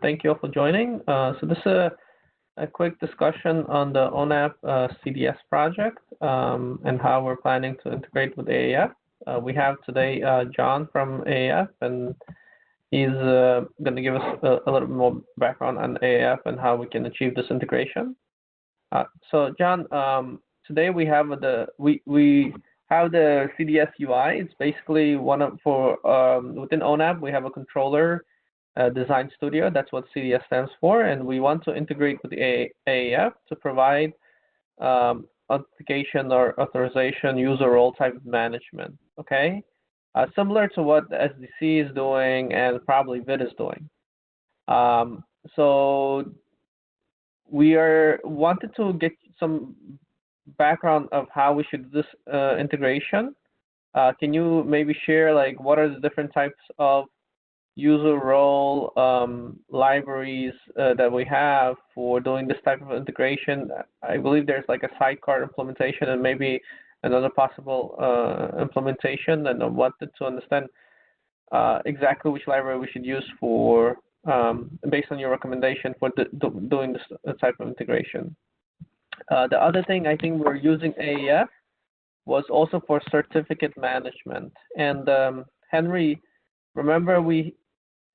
Thank you all for joining. So this is a quick discussion on the ONAP CDS project and how we're planning to integrate with AAF. We have today John from AAF, and he's going to give us a little bit more background on AAF and how we can achieve this integration. So John, today we have we have the CDS UI. It's basically within ONAP we have a controller design studio. That's what CDS stands for, and we want to integrate with the AAF to provide authentication or authorization user role type management. Okay, similar to what the SDC is doing and probably VID is doing. So we wanted to get some background of how we should do this integration. Can you maybe share like what are the different types of user role libraries that we have for doing this type of integration? I believe there's like a sidecar implementation and maybe another possible implementation, and I wanted to understand exactly which library we should use for based on your recommendation for doing this type of integration. The other thing I think we're using AAF was also for certificate management. And Henry, remember we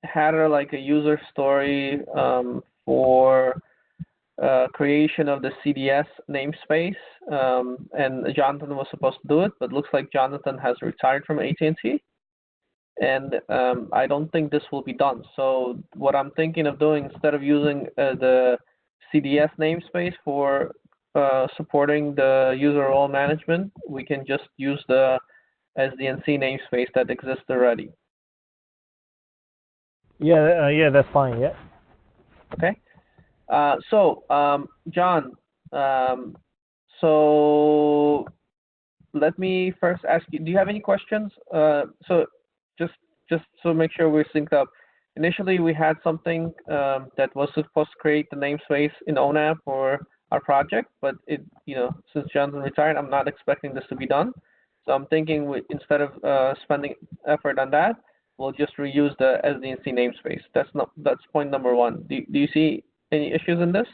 had like a user story for creation of the CDS namespace, and Jonathan was supposed to do it, but looks like Jonathan has retired from AT&T, and I don't think this will be done. So what I'm thinking of doing, instead of using the CDS namespace for supporting the user role management, we can just use the SDNC namespace that exists already. Yeah, that's fine. Yeah. Okay. So John, so let me first ask you: do you have any questions? So just to make sure we're synced up. Initially, we had something that was supposed to create the namespace in ONAP for our project, but since Johnson retired, I'm not expecting this to be done. So I'm thinking instead of spending effort on that, we'll just reuse the SDNC namespace. That's point number one. Do you see any issues in this?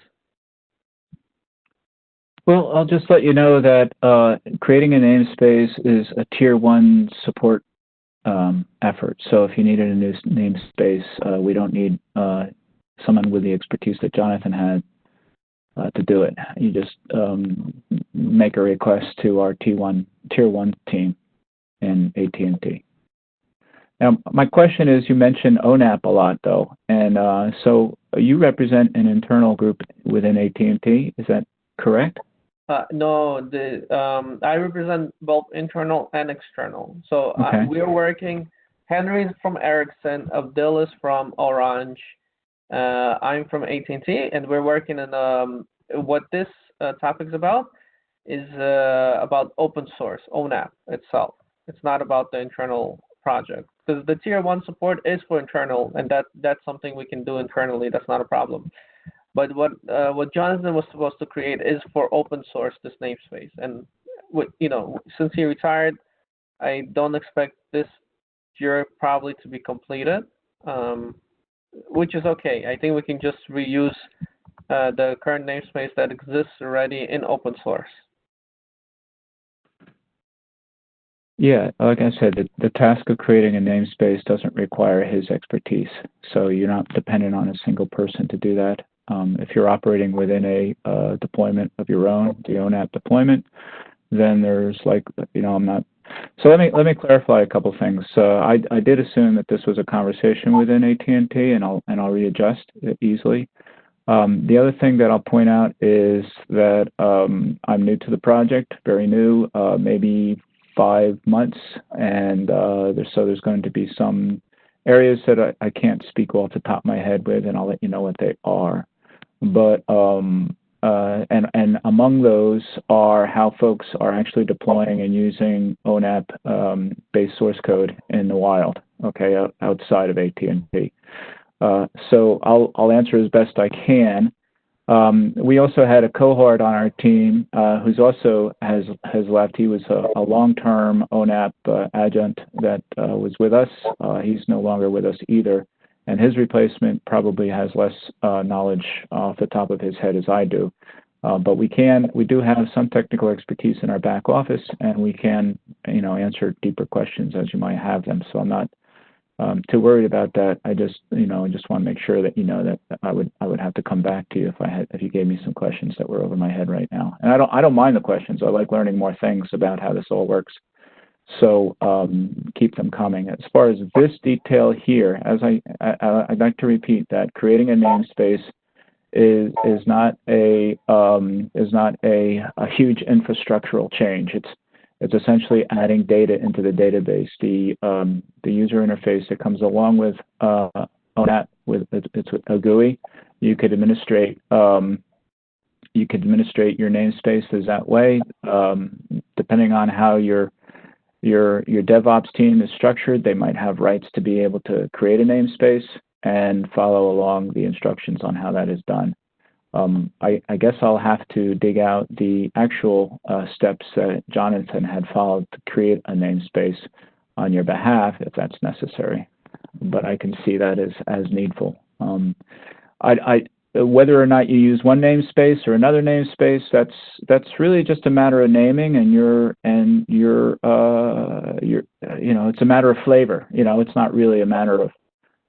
Well, I'll just let you know that creating a namespace is a tier 1 support effort. So if you needed a new namespace, we don't need someone with the expertise that Jonathan had to do it. You just make a request to our tier 1 team in AT&T. Now, my question is, you mentioned ONAP a lot, though, and so you represent an internal group within AT&T. Is that correct? No, I represent both internal and external. So okay. We're working. Henry's from Ericsson, Abdul is from Orange, I'm from AT&T, and we're working on what this topic is about about open source, ONAP itself. It's not about the internal project, because the tier 1 support is for internal, and that's something we can do internally. That's not a problem. But what Jonathan was supposed to create is for open source, this namespace. And since he retired, I don't expect this year probably to be completed, which is okay. I think we can just reuse the current namespace that exists already in open source. Yeah, like I said, the task of creating a namespace doesn't require his expertise, so you're not dependent on a single person to do that. If you're operating within a deployment of your own, the ONAP deployment, then there's I'm not. So let me clarify a couple things. I did assume that this was a conversation within AT&T, and I'll readjust it easily. The other thing that I'll point out is that I'm new to the project, very new, maybe 5 months, and there's going to be some areas that I can't speak off the top of my head with, and I'll let you know what they are. But and among those are how folks are actually deploying and using ONAP based source code in the wild, okay, outside of AT&T. So I'll answer as best I can. We also had a cohort on our team who's also has left. He was a long-term ONAP adjunct that was with us. He's no longer with us either. and his replacement probably has less knowledge off the top of his head as I do. But we do have some technical expertise in our back office, and we can, answer deeper questions as you might have them. So I'm not too worried about that. I just want to make sure that that I would have to come back to you if you gave me some questions that were over my head right now. And I don't mind the questions. I like learning more things about how this all works. So keep them coming. As far as this detail here, as I'd like to repeat that creating a namespace is not a huge infrastructural change. It's essentially adding data into the database. The user interface that comes along with ONAP it's a GUI. You could administrate your namespaces that way, depending on how your DevOps team is structured. They might have rights to be able to create a namespace and follow along the instructions on how that is done. I guess I'll have to dig out the actual steps that Jonathan had followed to create a namespace on your behalf if that's necessary, but I can see that as needful. Whether or not you use one namespace or another namespace, that's really just a matter of naming, and it's a matter of flavor. It's not really a matter of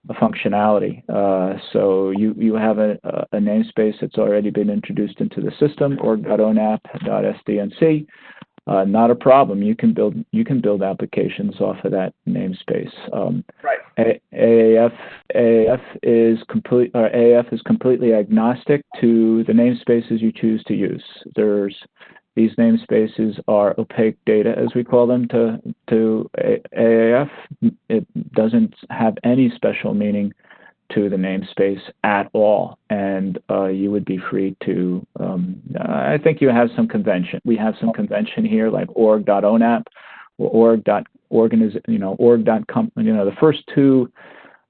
functionality. So you have a namespace that's already been introduced into the system, org.onap.sdnc. Not a problem. You can build applications off of that namespace. Right. AAF is completely agnostic to the namespaces you choose to use. These namespaces are opaque data, as we call them, to AAF. It doesn't have any special meaning to the namespace at all, and you would be free to. I think you have some convention. We have some convention here, like org.onap or org.com. The first two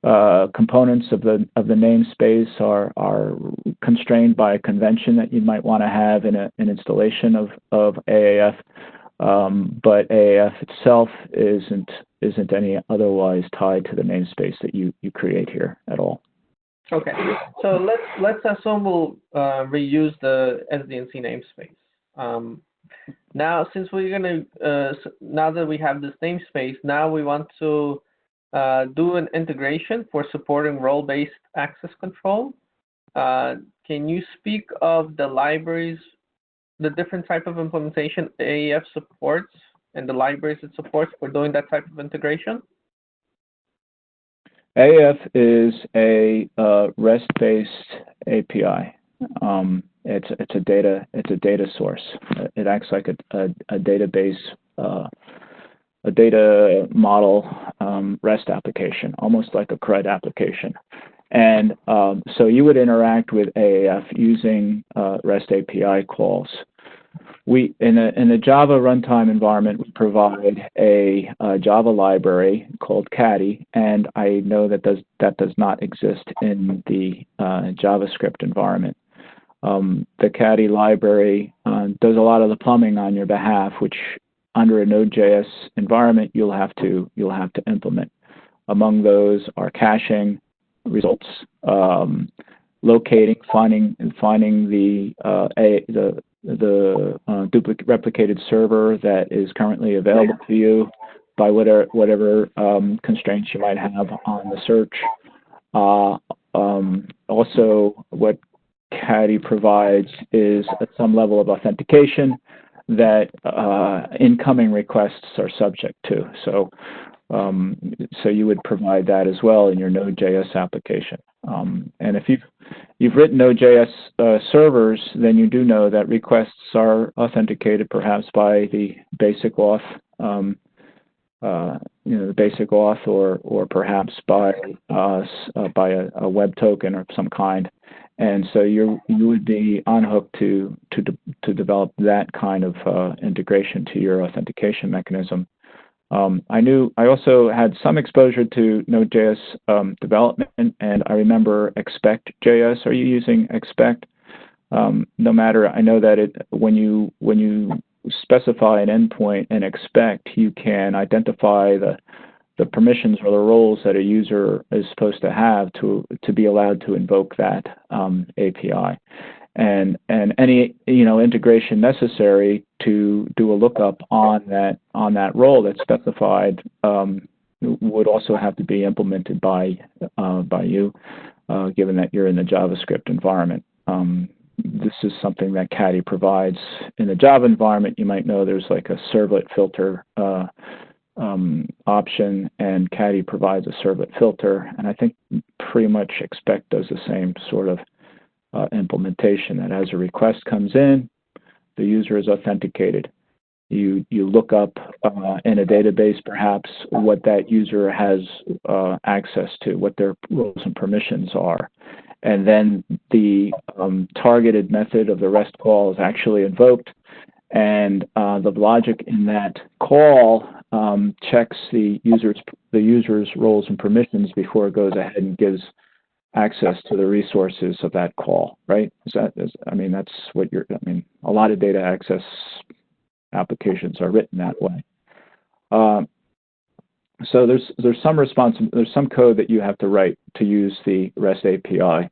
components of the namespace are constrained by a convention that you might want to have in an installation of AAF, but AAF itself isn't any otherwise tied to the namespace that you create here at all. Okay, so let's assume we'll reuse the SDNC namespace. Now, since we're gonna now that we have this namespace, now we want to do an integration for supporting role-based access control. Can you speak of the libraries, the different type of implementation AAF supports, and the libraries it supports for doing that type of integration? AAF is a REST-based API. It's a data source. It acts like a database, a data model REST application, almost like a CRUD application. And so you would interact with AAF using REST API calls. In a Java runtime environment, we provide a Java library called Caddy, and I know that does not exist in the JavaScript environment. The Caddy library does a lot of the plumbing on your behalf, which under a Node.js environment you'll have to implement. Among those are caching, results, locating, finding the duplicate replicated server that is currently available to you by whatever constraints you might have on the search. Also, what Caddy provides is some level of authentication that incoming requests are subject to. So you would provide that as well in your Node.js application. And if you've written Node.js servers, then you do know that requests are authenticated perhaps by the basic auth, the basic auth, or perhaps by a web token of some kind. And so you would be on hook to develop that kind of integration to your authentication mechanism. I also had some exposure to Node.js development, and I remember expect.js. Are you using expect? No matter, I know that when you specify an endpoint and expect, you can identify the permissions or the roles that a user is supposed to have to be allowed to invoke that API, and any integration necessary to do a lookup on that role that's specified would also have to be implemented by you, given that you're in the JavaScript environment. This is something that Caddy provides. In the Java environment, you might know there's like a servlet filter option, and Caddy provides a servlet filter, and I think pretty much Expect does the same sort of implementation, that as a request comes in, the user is authenticated. You look up in a database perhaps what that user has access to, what their roles and permissions are. And then the targeted method of the REST call is actually invoked, and the logic in that call checks the user's roles and permissions before it goes ahead and gives access to the resources of that call, right? That's what a lot of data access applications are written that way. So there's some code that you have to write to use the REST API.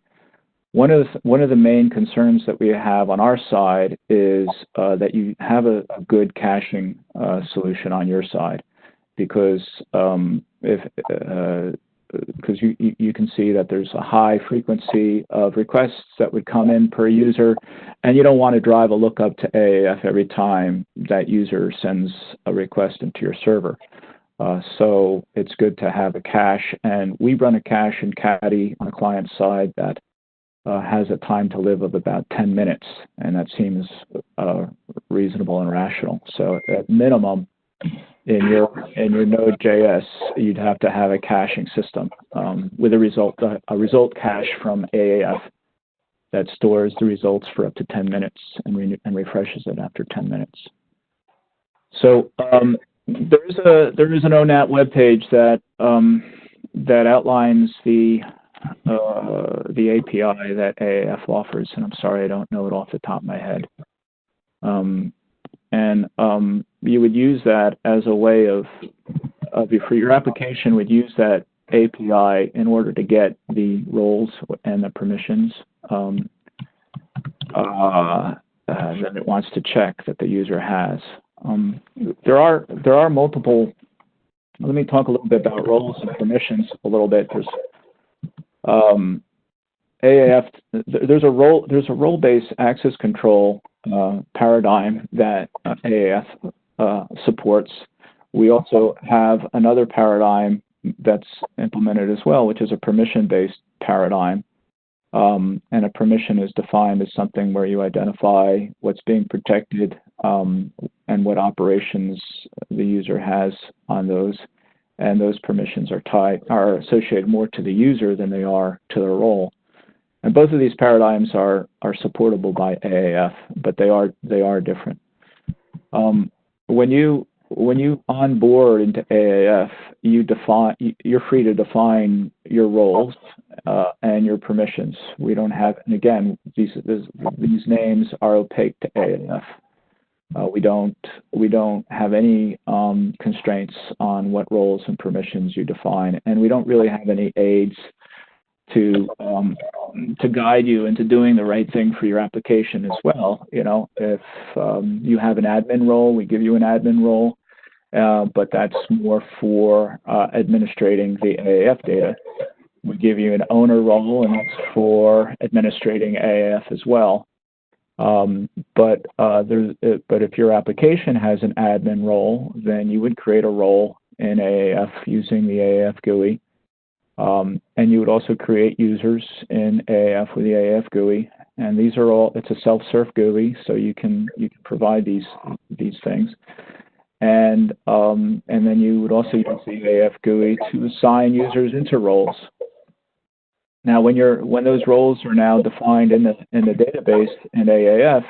One of the main concerns that we have on our side is that you have a good caching solution on your side, because you can see that there's a high frequency of requests that would come in per user, and you don't want to drive a lookup to AAF every time that user sends a request into your server. So it's good to have a cache, and we run a cache in Caddy on the client side that has a time to live of about 10 minutes, and that seems reasonable and rational. So at minimum, in your Node.js, you'd have to have a caching system with a result cache from AAF that stores the results for up to 10 minutes and refreshes it after 10 minutes. So there is an ONAT webpage that outlines the API that AAF offers, and I'm sorry I don't know it off the top of my head. You would use that as a way for your application would use that API in order to get the roles and the permissions that it wants to check that the user has. There are multiple. Let me talk a little bit about roles and permissions a little bit. AAF, there's a role-based access control paradigm that AAF supports. We also have another paradigm that's implemented as well, which is a permission-based paradigm. And a permission is defined as something where you identify what's being protected and what operations the user has on those. And those permissions are associated more to the user than they are to the role. And both of these paradigms are supportable by AAF, but they are different. When you onboard into AAF, you're free to define your roles and your permissions. We don't have, and again, these names are opaque to AAF. We don't have any constraints on what roles and permissions you define, and we don't really have any aids to guide you into doing the right thing for your application as well. If you have an admin role, we give you an admin role, but that's more for administrating the AAF data. We give you an owner role, and that's for administrating AAF as well. But if your application has an admin role, then you would create a role in AAF using the AAF GUI. And you would also create users in AAF with the AAF GUI. And these are all, it's a self-serve GUI, so you can provide these things. And then you would also use the AAF GUI to assign users into roles. Now, when those roles are now defined in the database in AAF,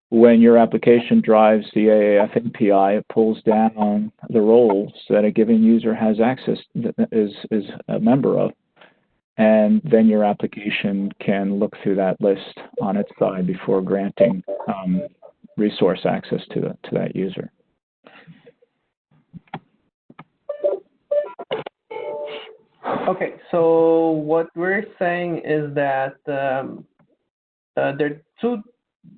when your application drives the AAF API, it pulls down the roles that a given user has access is a member of, and then your application can look through that list on its side before granting resource access to that user. Okay, so what we're saying is that there are two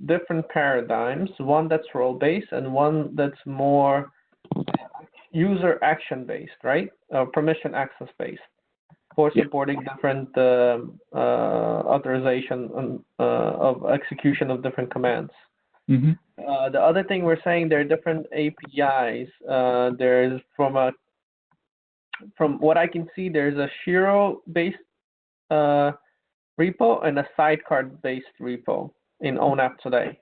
different paradigms, one that's role-based and one that's more user action-based, right? Permission access-based for supporting different authorization of execution of different commands. Mm-hmm. The other thing we're saying, there are different APIs. There's from what I can see, there's a Shiro-based repo and a sidecar-based repo in ONAP today.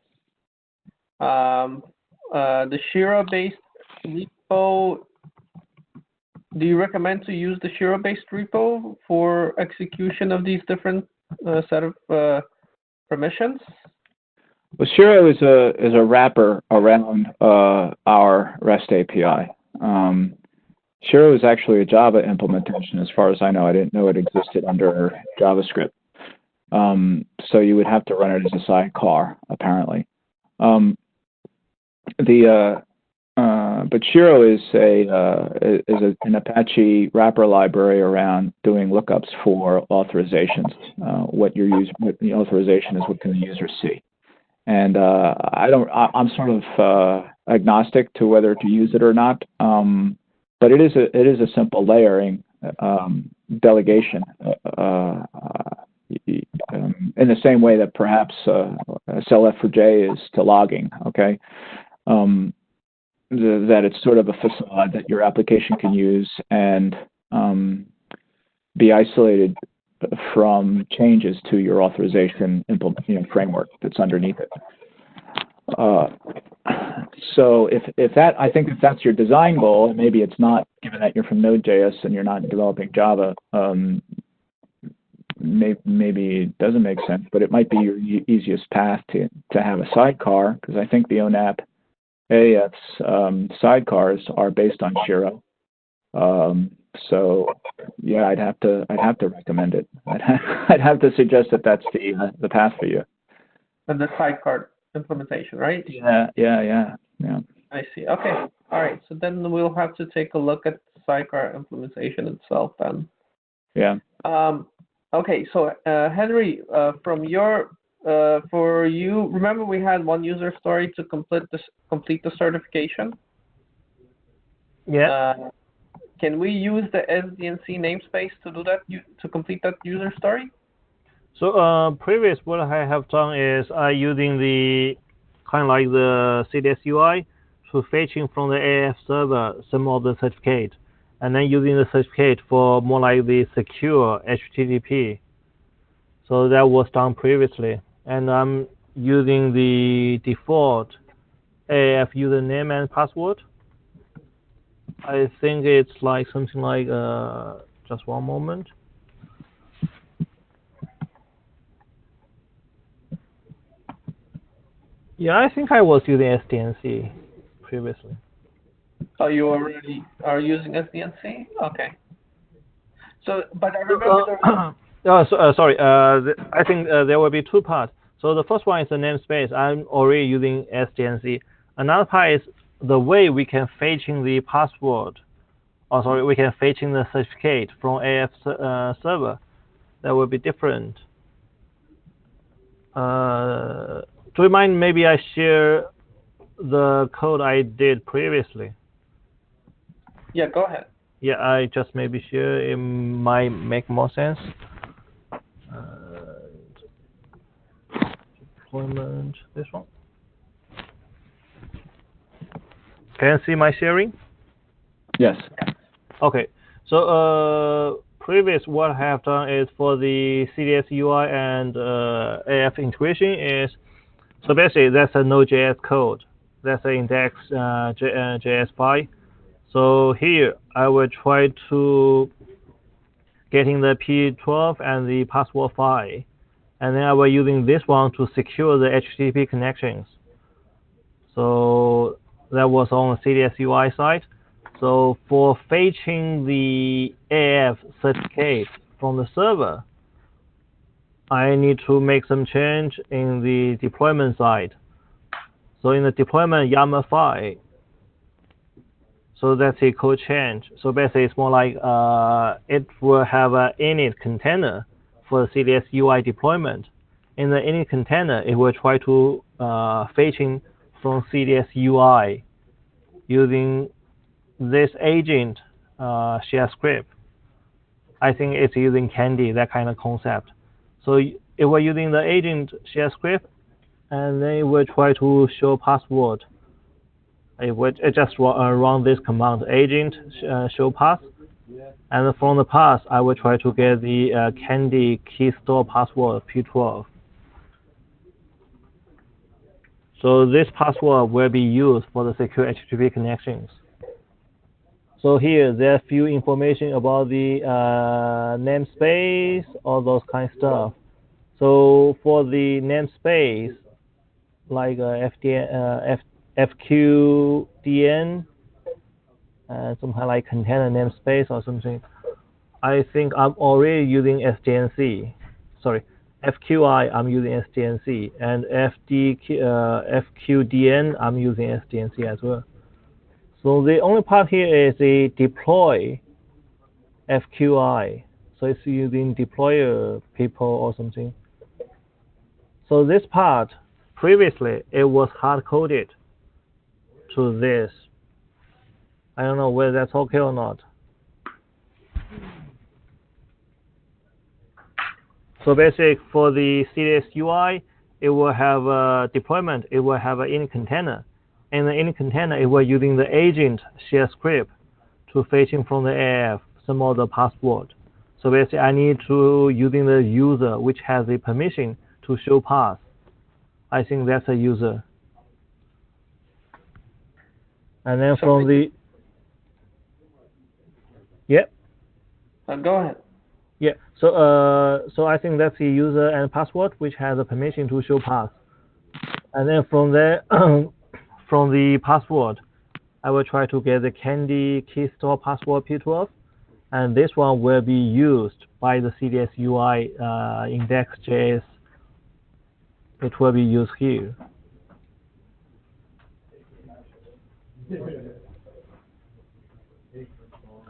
The Shiro-based repo, do you recommend to use the Shiro-based repo for execution of these different set of permissions? Well, Shiro is a wrapper around our REST API. Shiro is actually a Java implementation, as far as I know. I didn't know it existed under JavaScript. So you would have to run it as a sidecar, apparently. But Shiro is an Apache wrapper library around doing lookups for authorizations. What the authorization is, what can the user see? And I'm sort of agnostic to whether to use it or not. But it is a simple layering delegation in the same way that perhaps SLF4J is to logging. Okay, that it's sort of a facade that your application can use and be isolated from changes to your authorization framework that's underneath it. So I think if that's your design goal, and maybe it's not, given that you're from Node.js and you're not developing Java, maybe it doesn't make sense, but it might be your easiest path to have a sidecar, because I think the ONAP AAF's sidecars are based on Shiro. So yeah, I'd have to recommend it. I'd have to suggest that that's the path for you. And the sidecar implementation, right? Yeah. I see. Okay. All right. So then we'll have to take a look at the sidecar implementation itself then. Yeah. Okay. So Henry, from your for you, remember we had one user story to complete the certification? Yeah. Can we use the SDNC namespace to do that, to complete that user story? So previous what I have done is using the kind of like the CDS UI to fetching from the AAF server some of the certificate, and then using the certificate for more like the secure HTTP. So that was done previously, and I'm using the default AAF username and password. I think it's like something like just one moment. Yeah, I think I was using SDNC previously. Oh, you already are using SDNC? Okay. So, but I remember Sorry. I think there will be two parts. So the first one is the namespace. I'm already using SDNC. Another part is the way we can fetching the password. We can fetching the certificate from AAF server. That will be different. Do you mind maybe I share the code I did previously? Yeah, go ahead. Yeah, I just maybe share. It might make more sense. Deployment, this one. Can you see my sharing? Yes. Okay. So previous what I have done is for the CDS UI and AF integration is, so basically that's a Node.js code. That's an index JS file. So here I will try to getting the P12 and the password file, and then I will using this one to secure the HTTP connections. So that was on the CDS UI side. So for fetching the AF certificate from the server, I need to make some change in the deployment side. So in the deployment YAML file, So that's a code change. So basically, it's more like it will have an init container for the CDS UI deployment. In the init container, it will try to fetching from CDS UI using this agent share script. I think it's using Candy, that kind of concept. So it will using the agent share script, and then it will try to show password. It just run this command agent show pass, and from the pass I will try to get the Candy key store password P12. So this password will be used for the secure HTTP connections. So here there are few information about the namespace, all those kind of stuff. So for the namespace, like FQDN, some kind of like container namespace or something. I think I'm already using SDNC. Sorry, FQI I'm using SDNC, and FQDN I'm using SDNC as well. So the only part here is the deploy FQI. So it's using deployer people or something. So this part, previously, it was hard-coded to this. I don't know whether that's okay or not. So basically, for the CDS UI, it will have a deployment. It will have an init container. And the init container, it will using the agent share script to fetching from the AAF some of the password. So basically, I need to using the user which has the permission to show pass. I think that's a user. And then from the Go ahead. Yeah. So I think that's the user and password which has the permission to show pass. And then from there, from the password, I will try to get the Candy key store password P12, and this one will be used by the CDS UI index.js. It will be used here.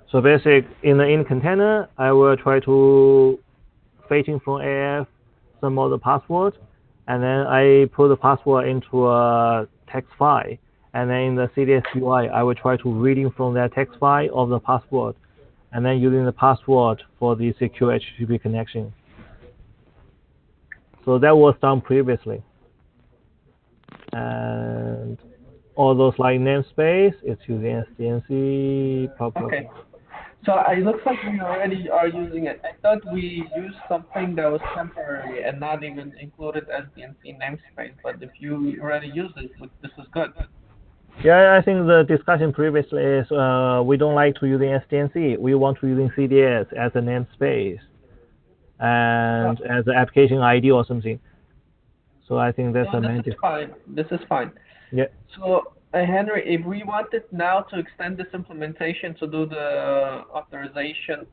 So basic in the init container, I will try to fetching from AF some of the password, and then I put the password into a text file, and then in the CDS UI, I will try to reading from that text file of the password, and then using the password for the secure HTTP connection. So that was done previously, and all those like namespace, it's using SDNC properly. Okay. So it looks like we already are using it. I thought we used something that was temporary and not even included as DNC namespace. But if you already used it, this is good. Yeah, I think the discussion previously is we don't like to using SDNC. We want to using CDS as a namespace and as an application ID or something. So I think that's a main difference. Fine. This is fine. Yeah. So Henry, if we wanted now to extend this implementation to do the authentication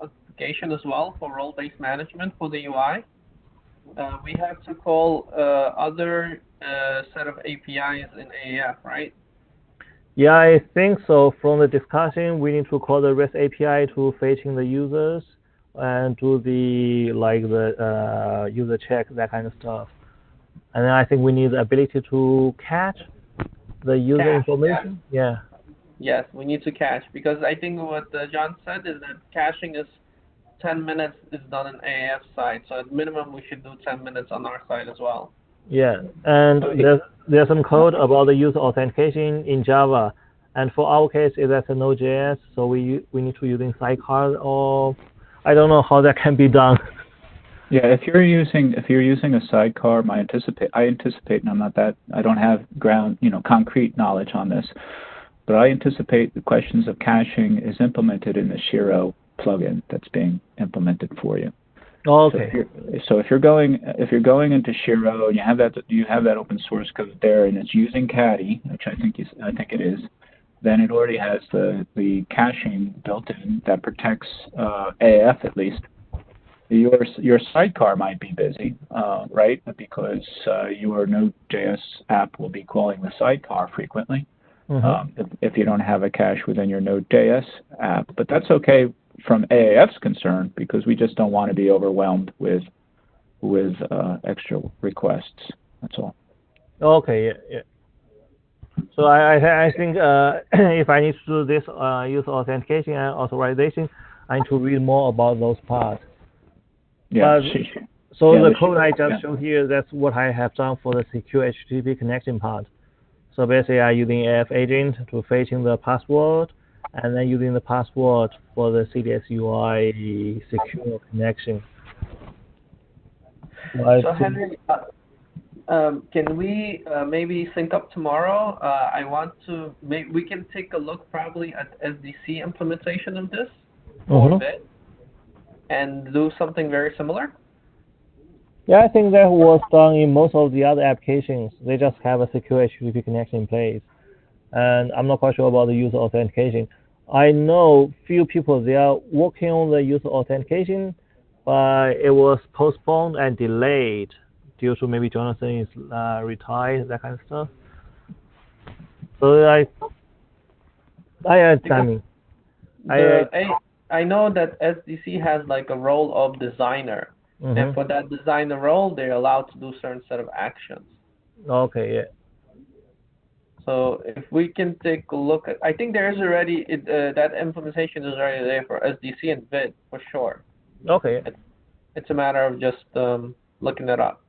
as well for role-based management for the UI, we have to call other set of APIs in AAF, right? Yeah, I think so. From the discussion, we need to call the REST API to fetching the users and do the user check, that kind of stuff. And then I think we need the ability to catch the user information. Yeah. Yes, we need to cache, because I think what John said is that caching is 10 minutes is done on AAF side, so at minimum we should do 10 minutes on our side as well. Yeah, and there's some code about the user authentication in Java, and for our case, that's a Node.js, so we need to using sidecar, or I don't know how that can be done. Yeah, if you're using a sidecar, I anticipate, and I don't have concrete knowledge on this, but I anticipate the questions of caching is implemented in the Shiro plugin that's being implemented for you. Okay. So if you're going into Shiro and you have that open source code there, and it's using Caddy, which I think it is, then it already has the caching built in that protects AAF at least. Your sidecar might be busy, right? Because your Node.js app will be calling the sidecar frequently, if you don't have a cache within your Node.js app. But that's okay from AAF's concern, because we just don't want to be overwhelmed with extra requests. That's all. Okay, yeah. So I think if I need to do this user authentication and authorization, I need to read more about those parts. Yeah. So yeah, the code I just showed here, that's what I have done for the secure HTTP connection part. So basically, I'm using AF agent to fetching the password, and then using the password for the CDS UI secure connection. So Henry, can we maybe sync up tomorrow? I want to, we can take a look probably at SDC implementation of this for bit and do something very similar. Yeah, I think that was done in most of the other applications. They just have a secure HTTP connection in place. And I'm not quite sure about the user authentication. I know few people, they are working on the user authentication, but it was postponed and delayed due to maybe Jonathan is retired, that kind of stuff. So I know that SDC has like a role of designer. And for that designer role, they're allowed to do certain set of actions. Okay, yeah. So if we can take a look at, I think there is already, that implementation is already there for SDC and VID for sure. Okay. It's a matter of just looking it up.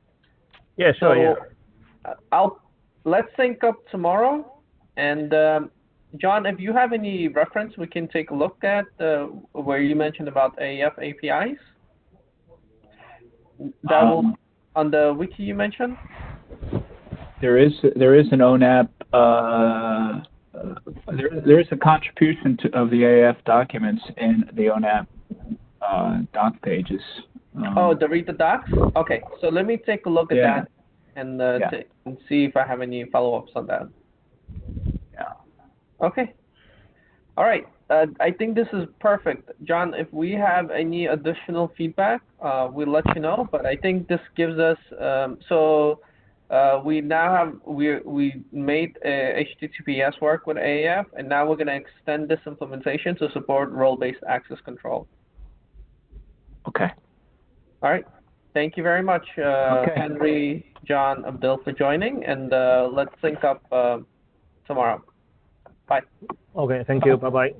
Yeah, sure, yeah. Let's sync up tomorrow. And John, if you have any reference, we can take a look at where you mentioned about AAF APIs. That will on the wiki you mentioned. There is an ONAP. There is a contribution of the AAF documents in the ONAP doc pages. To read the docs. Okay, so let me take a look at that and see if I have any follow-ups on that. Yeah. Okay. All right. I think this is perfect. John, if we have any additional feedback, we'll let you know. But I think this gives us, we now have, we made HTTPS work with AAF, and now we're going to extend this implementation to support role-based access control. Okay. All right. Thank you very much, Henry, John, Abdul, for joining, and let's sync up tomorrow. Bye. Okay, thank you. Bye-bye.